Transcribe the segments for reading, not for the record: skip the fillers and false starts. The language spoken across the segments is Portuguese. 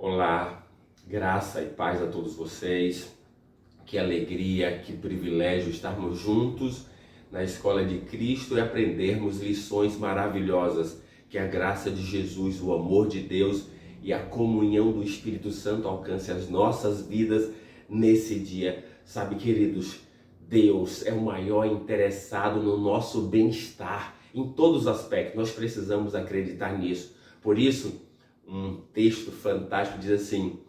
Olá, graça e paz a todos vocês. Que alegria, que privilégio estarmos juntos na Escola de Cristo e aprendermos lições maravilhosas. Que a graça de Jesus, o amor de Deus e a comunhão do Espírito Santo alcance as nossas vidas nesse dia. Sabe, queridos, Deus é o maior interessado no nosso bem-estar em todos os aspectos. Nós precisamos acreditar nisso. Por isso, um texto fantástico diz assim: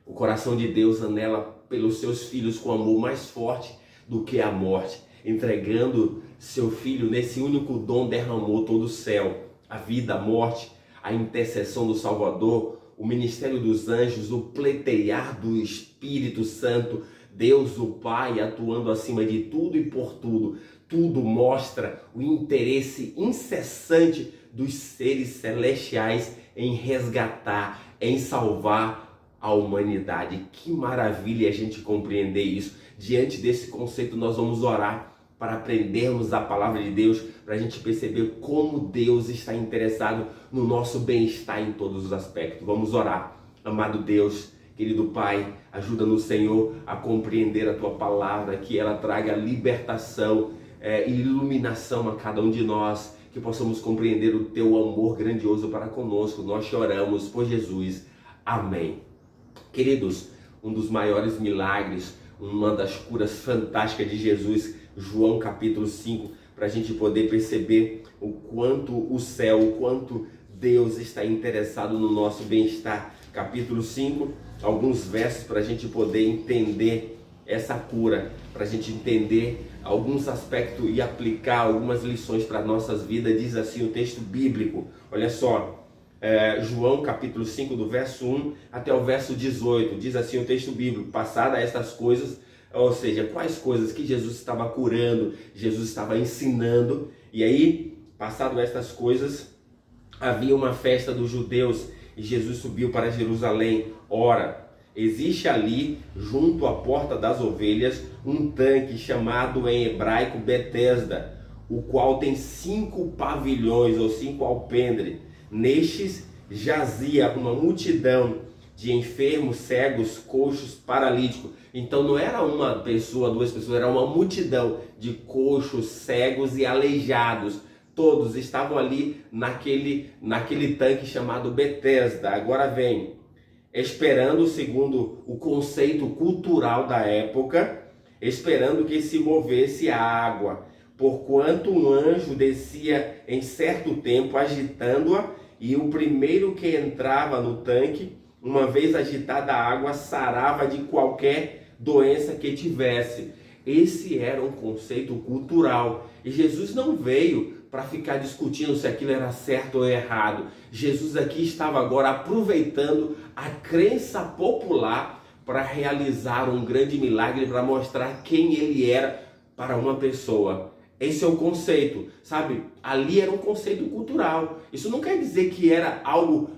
o coração de Deus anela pelos seus filhos com amor mais forte do que a morte. Entregando seu filho, nesse único dom derramou todo o céu, a vida, a morte, a intercessão do Salvador, o ministério dos anjos, o pleitear do Espírito Santo, Deus o Pai atuando acima de tudo e por tudo. Tudo mostra o interesse incessante dos seres celestiais em resgatar, em salvar a humanidade. Que maravilha a gente compreender isso. Diante desse conceito nós vamos orar para aprendermos a palavra de Deus, para a gente perceber como Deus está interessado no nosso bem-estar em todos os aspectos. Vamos orar. Amado Deus, querido Pai, ajuda-nos, Senhor, a compreender a Tua palavra, que ela traga libertação e iluminação a cada um de nós, que possamos compreender o Teu amor grandioso para conosco. Nós choramos por Jesus. Amém. Queridos, um dos maiores milagres, uma das curas fantásticas de Jesus, João capítulo 5, para a gente poder perceber o quanto o céu, o quanto Deus está interessado no nosso bem-estar. Capítulo 5, alguns versos para a gente poder entender essa cura, para a gente entender alguns aspectos e aplicar algumas lições para nossas vidas. Diz assim o texto bíblico, olha só, João capítulo 5, do verso 1 até o verso 18, diz assim o texto bíblico: passadas estas coisas, ou seja, quais coisas que Jesus estava curando, Jesus estava ensinando, e aí, passado estas coisas, havia uma festa dos judeus, e Jesus subiu para Jerusalém. Ora, existe ali, junto à porta das ovelhas, um tanque chamado em hebraico Betesda, o qual tem 5 pavilhões ou 5 alpendres. Nestes jazia uma multidão de enfermos, cegos, coxos, paralíticos. Então não era uma pessoa, 2 pessoas, era uma multidão de coxos, cegos e aleijados. Todos estavam ali naquele tanque chamado Betesda. Agora vem, esperando, segundo o conceito cultural da época, esperando que se movesse a água, porquanto um anjo descia em certo tempo agitando-a, e o primeiro que entrava no tanque, uma vez agitada a água, sarava de qualquer doença que tivesse. Esse era um conceito cultural. E Jesus não veio para ficar discutindo se aquilo era certo ou errado. Jesus aqui estava agora aproveitando a crença popular para realizar um grande milagre, para mostrar quem ele era para uma pessoa. Esse é o conceito, sabe? Ali era um conceito cultural. Isso não quer dizer que era algo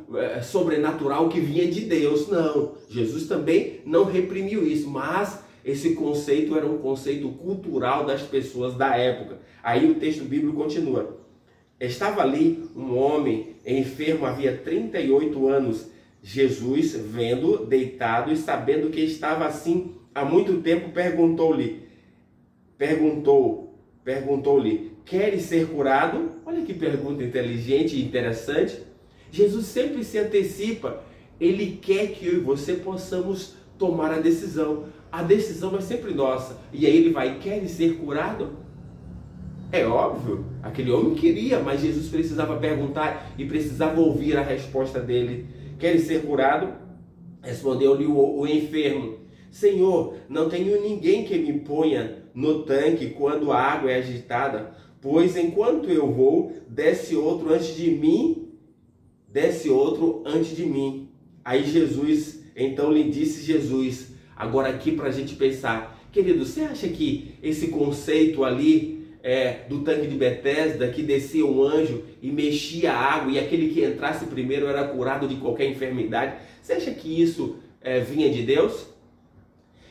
sobrenatural que vinha de Deus. Não, Jesus também não reprimiu isso, mas esse conceito era um conceito cultural das pessoas da época. Aí o texto bíblico continua. Estava ali um homem enfermo, havia 38 anos. Jesus, vendo deitado e sabendo que estava assim há muito tempo, perguntou-lhe, queres ser curado? Olha que pergunta inteligente e interessante. Jesus sempre se antecipa. Ele quer que eu e você possamos tomar a decisão. A decisão é sempre nossa. E aí ele vai, queres ser curado? É óbvio, aquele homem queria, mas Jesus precisava perguntar e precisava ouvir a resposta dele. Queres ser curado? Respondeu-lhe o enfermo: Senhor, não tenho ninguém que me ponha no tanque quando a água é agitada, pois enquanto eu vou, desce outro antes de mim. Aí Jesus, então lhe disse Jesus, agora aqui para a gente pensar, querido, você acha que esse conceito ali do tanque de Betesda, que descia um anjo e mexia a água, e aquele que entrasse primeiro era curado de qualquer enfermidade, você acha que isso vinha de Deus?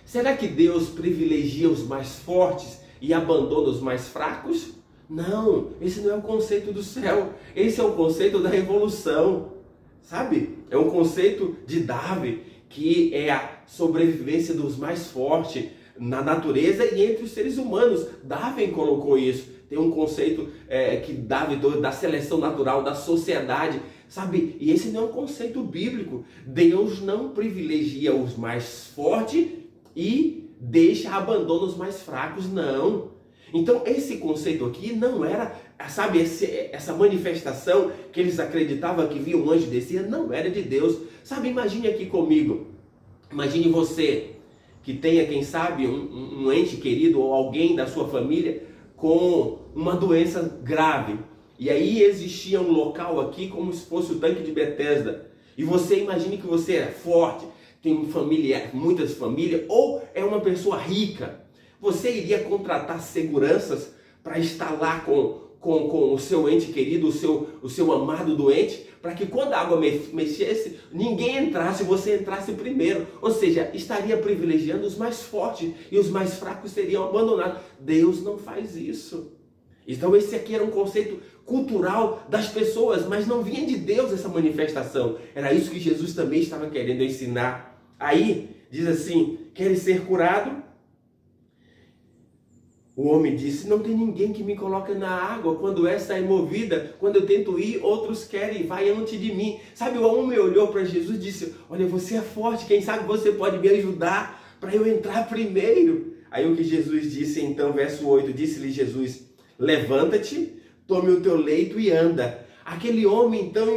Será que Deus privilegia os mais fortes e abandona os mais fracos? Não, esse não é o conceito do céu. Esse é o conceito da evolução. sabe? É um conceito de Darwin, que é a sobrevivência dos mais fortes na natureza e entre os seres humanos. Darwin colocou isso. Tem um conceito que Darwin da seleção natural, da sociedade, sabe? E esse não é um conceito bíblico. Deus não privilegia os mais fortes e abandona os mais fracos, não. Então esse conceito aqui não era, sabe, essa manifestação que eles acreditavam que via um anjo descer, não era de Deus. Sabe, imagine aqui comigo, imagine você que tenha, quem sabe, um ente querido ou alguém da sua família com uma doença grave. E aí existia um local aqui como se fosse o tanque de Betesda. E você imagine que você é forte, tem família, muitas famílias, ou é uma pessoa rica. Você iria contratar seguranças para estar lá com o seu ente querido, o seu amado doente, para que quando a água mexesse, ninguém entrasse, você entrasse primeiro. Ou seja, estaria privilegiando os mais fortes e os mais fracos seriam abandonados. Deus não faz isso. Então esse aqui era um conceito cultural das pessoas, mas não vinha de Deus essa manifestação. Era isso que Jesus também estava querendo ensinar. Aí, diz assim, queres ser curado? O homem disse, não tem ninguém que me coloque na água quando essa é movida. Quando eu tento ir, outros querem, vai antes de mim. Sabe, o homem olhou para Jesus e disse, olha, você é forte, quem sabe você pode me ajudar para eu entrar primeiro. Aí o que Jesus disse, então, verso 8, disse-lhe Jesus, levanta-te, tome o teu leito e anda. Aquele homem, então,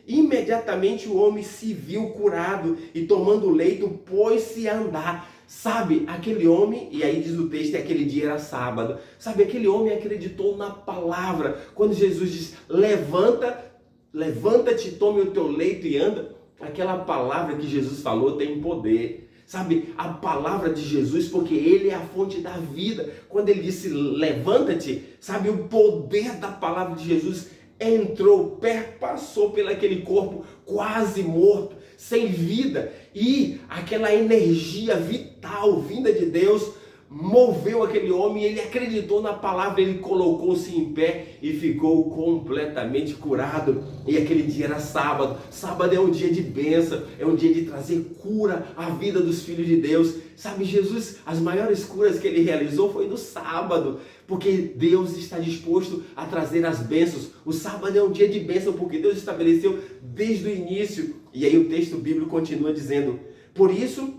imediatamente o homem se viu curado e tomando o leito, pôs-se a andar. Sabe, aquele homem, e aí diz o texto, aquele dia era sábado. Sabe, aquele homem acreditou na palavra. Quando Jesus diz, levanta-te, tome o teu leito e anda. Aquela palavra que Jesus falou tem poder. Sabe, a palavra de Jesus, porque Ele é a fonte da vida. Quando Ele disse, levanta-te, sabe, o poder da palavra de Jesus entrou, perpassou pelo aquele corpo quase morto, sem vida. E aquela energia vital vinda de Deus moveu aquele homem, ele acreditou na palavra, ele colocou-se em pé e ficou completamente curado. E aquele dia era sábado. Sábado é um dia de bênção, é um dia de trazer cura à vida dos filhos de Deus. Sabe, Jesus, as maiores curas que ele realizou foi no sábado, porque Deus está disposto a trazer as bênçãos. O sábado é um dia de bênção, porque Deus estabeleceu desde o início. E aí o texto bíblico continua dizendo, por isso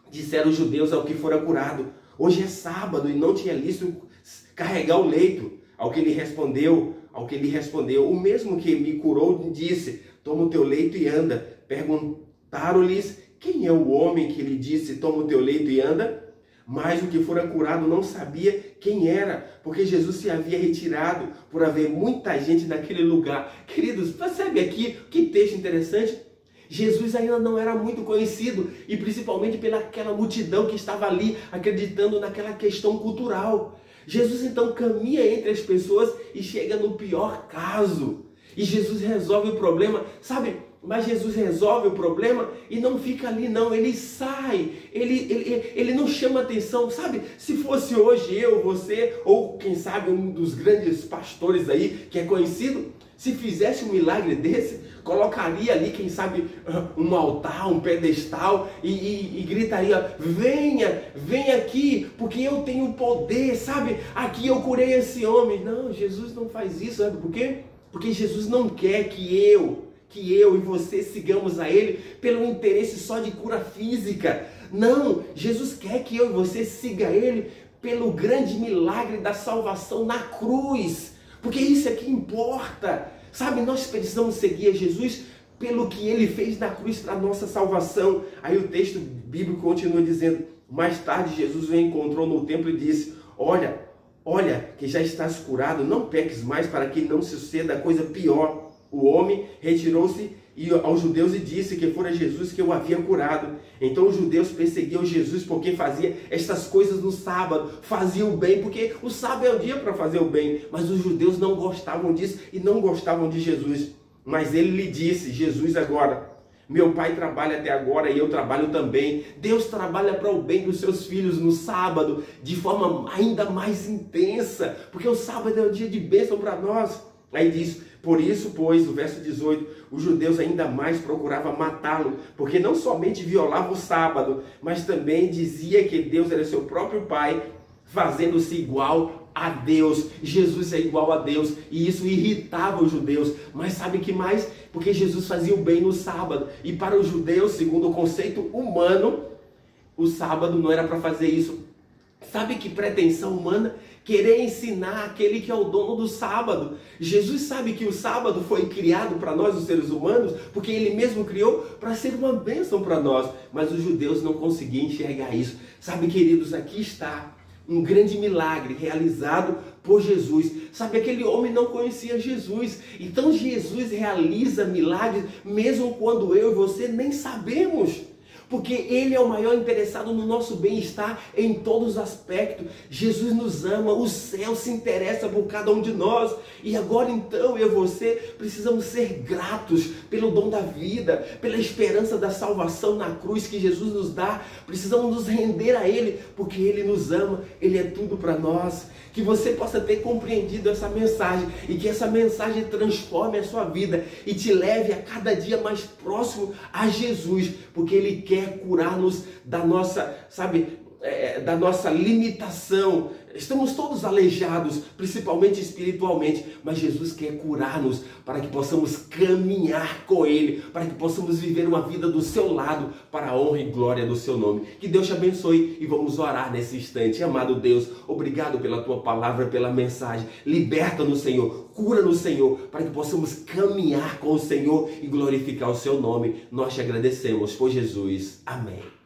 disseram os judeus ao que fora curado, hoje é sábado e não tinha lícito carregar o leito. Ao que ele respondeu, o mesmo que me curou disse, toma o teu leito e anda. Perguntaram-lhes, quem é o homem que lhe disse, toma o teu leito e anda? Mas o que fora curado não sabia quem era, porque Jesus se havia retirado por haver muita gente naquele lugar. Queridos, percebe aqui que texto interessante? Jesus ainda não era muito conhecido, e principalmente pelaquela multidão que estava ali acreditando naquela questão cultural. Jesus então caminha entre as pessoas e chega no pior caso. E Jesus resolve o problema, sabe? Mas Jesus resolve o problema e não fica ali não, ele sai, ele não chama atenção, sabe? Se fosse hoje eu, você, ou quem sabe um dos grandes pastores aí que é conhecido, se fizesse um milagre desse, colocaria ali, quem sabe, um altar, um pedestal e gritaria, venha aqui, porque eu tenho poder, sabe? Aqui eu curei esse homem. Não, Jesus não faz isso, sabe por quê? Porque Jesus não quer que eu e você sigamos a Ele pelo interesse só de cura física. Não, Jesus quer que eu e você siga Ele pelo grande milagre da salvação na cruz. Porque isso é que importa. Sabe, nós precisamos seguir a Jesus pelo que Ele fez na cruz para a nossa salvação. Aí o texto bíblico continua dizendo, mais tarde Jesus o encontrou no templo e disse, olha, que já estás curado, não peques mais para que não suceda coisa pior. O homem retirou-se aos judeus e disse que fora Jesus que o havia curado. Então os judeus perseguiam Jesus porque fazia estas coisas no sábado, fazia o bem, porque o sábado é o dia para fazer o bem. Mas os judeus não gostavam disso e não gostavam de Jesus. Mas ele lhe disse, Jesus agora, meu pai trabalha até agora e eu trabalho também. Deus trabalha para o bem dos seus filhos no sábado, de forma ainda mais intensa, porque o sábado é um dia de bênção para nós. Aí diz, por isso, pois, o verso 18, os judeus ainda mais procuravam matá-lo, porque não somente violava o sábado, mas também dizia que Deus era seu próprio Pai, fazendo-se igual a Deus. Jesus é igual a Deus, e isso irritava os judeus. Mas sabe que mais? Porque Jesus fazia o bem no sábado, e para os judeus, segundo o conceito humano, o sábado não era para fazer isso. Sabe que pretensão humana? Querer ensinar aquele que é o dono do sábado. Jesus sabe que o sábado foi criado para nós, os seres humanos, porque ele mesmo criou para ser uma bênção para nós. Mas os judeus não conseguiam enxergar isso. Sabe, queridos, aqui está um grande milagre realizado por Jesus. Sabe, aquele homem não conhecia Jesus. Então Jesus realiza milagres mesmo quando eu e você nem sabemos. Porque Ele é o maior interessado no nosso bem-estar em todos os aspectos. Jesus nos ama, o céu se interessa por cada um de nós. E agora então eu e você precisamos ser gratos pelo dom da vida, pela esperança da salvação na cruz que Jesus nos dá. Precisamos nos render a Ele, porque Ele nos ama, Ele é tudo para nós. Que você possa ter compreendido essa mensagem e que essa mensagem transforme a sua vida e te leve a cada dia mais próximo a Jesus, porque Ele quer curar-nos da nossa, da nossa limitação. Estamos todos aleijados, principalmente espiritualmente, mas Jesus quer curar-nos para que possamos caminhar com Ele, para que possamos viver uma vida do seu lado, para a honra e glória do seu nome. Que Deus te abençoe e vamos orar nesse instante. Amado Deus, obrigado pela tua palavra, pela mensagem. Liberta no Senhor, cura no Senhor, para que possamos caminhar com o Senhor e glorificar o seu nome. Nós te agradecemos por Jesus. Amém.